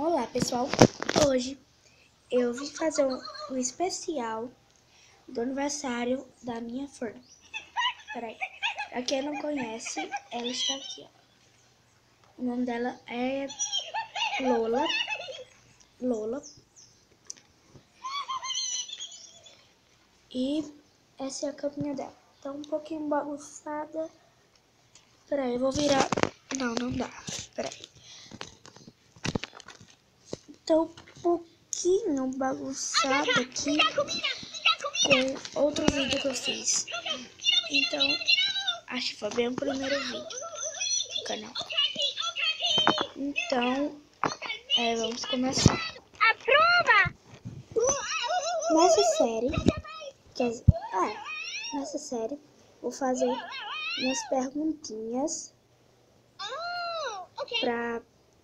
Olá pessoal, hoje eu vim fazer um especial do aniversário da minha Furby. Peraí, pra quem não conhece, ela está aqui, ó. O nome dela é Lola. E essa é a capinha dela. Tá um pouquinho bagunçada. Peraí, eu vou virar. Não dá. Peraí. Tá um pouquinho bagunçado aqui com outro vídeo que eu fiz. Então, acho que foi bem o primeiro vídeo do canal. Então, vamos começar. Aprova! Nessa série, vou fazer umas perguntinhas para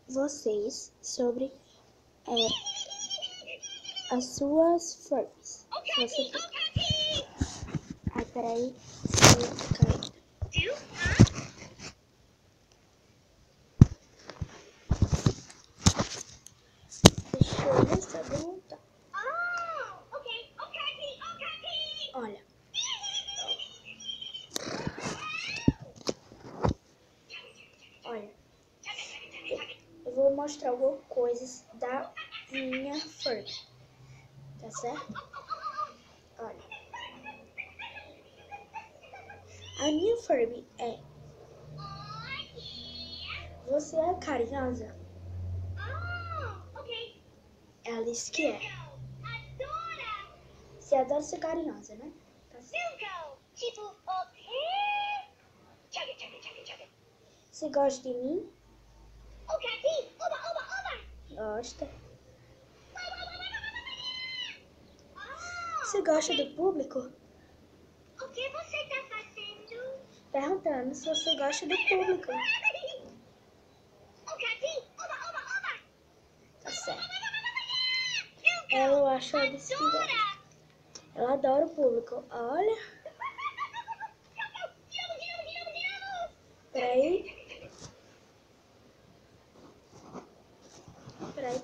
vocês sobre as suas Furbies. Peraí, deixa eu ver se eu vou montar. Olha. Eu vou mostrar algumas coisas da minha Furby. Tá certo? Olha. A minha Furby é... Você é carinhosa? Ela disse que é. Você adora ser carinhosa, né? Tá certo. Você gosta de mim? Gosta. Você gosta do público? O que você está fazendo? Perguntando se você gosta do público. Tá certo. Ela achou desse que gosta. Ela adora o público. Olha. Peraí,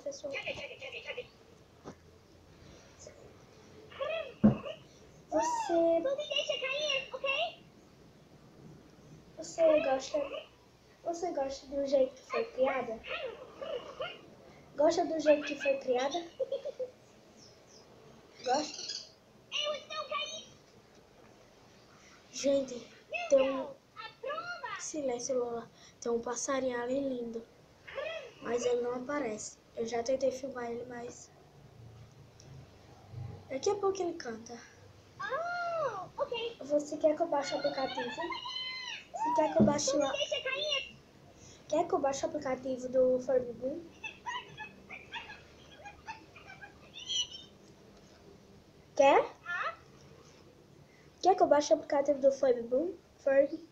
pessoal. Você gosta do jeito que foi criada? Gosta do jeito que foi criada? Gosta? Gente, tem um... Silêncio, Lola. Tem um passarinho ali lindo. Mas ele não aparece. Eu já tentei filmar ele, mas... Daqui a pouco ele canta. Você quer que eu baixe o aplicativo? Você quer que eu baixe lá? Quer que eu baixe o aplicativo do Furby Boom? Quer? Quer que eu baixe o aplicativo do Furby Boom? Furby?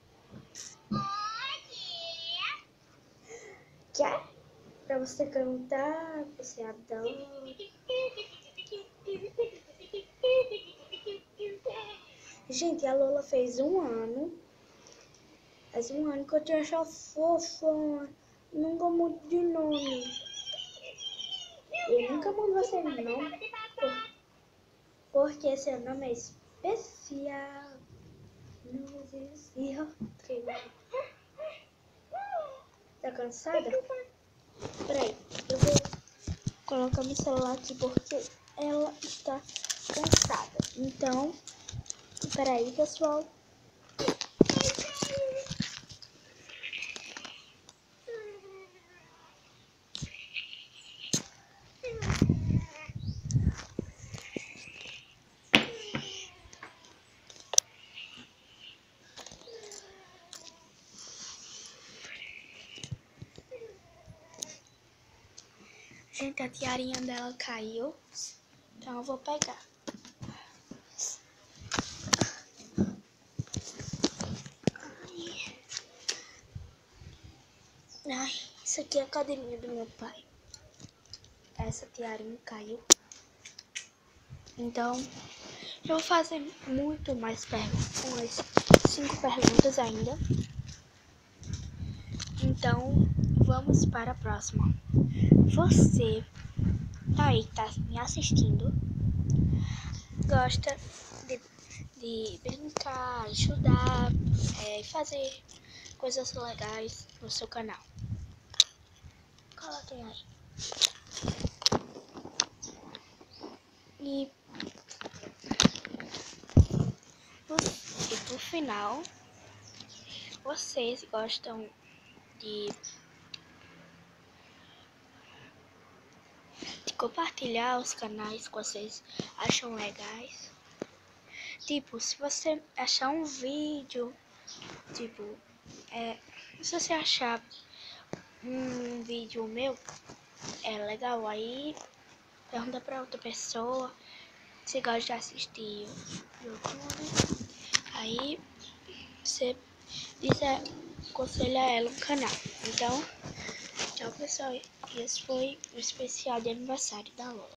Quer? Pra você cantar, você adora. Gente, a Lola fez 1 ano. Faz 1 ano que eu te acho fofa. Nunca mudo de nome. Eu nunca mudo você de nome. Porque seu nome é especial. Não existe outro. Tá cansada? Peraí, eu vou colocar meu celular aqui porque ela está cansada. Então, peraí, pessoal. Gente, a tiarinha dela caiu, então eu vou pegar. Ai, isso aqui é a cadeirinha do meu pai. Essa tiarinha caiu. Então, eu vou fazer muito mais perguntas, umas 5 perguntas ainda. Então, eu vamos para a próxima. Você tá aí, tá me assistindo, gosta de brincar, estudar, fazer coisas legais no seu canal. Coloquem aí. E por final, vocês gostam de compartilhar os canais que vocês acham legais? Tipo, se você achar um vídeo, tipo, se você achar um vídeo meu legal, aí pergunta pra outra pessoa se gosta de assistir YouTube, aí você aconselha ela um canal. Então, tchau pessoal, esse foi o especial de aniversário da Lola.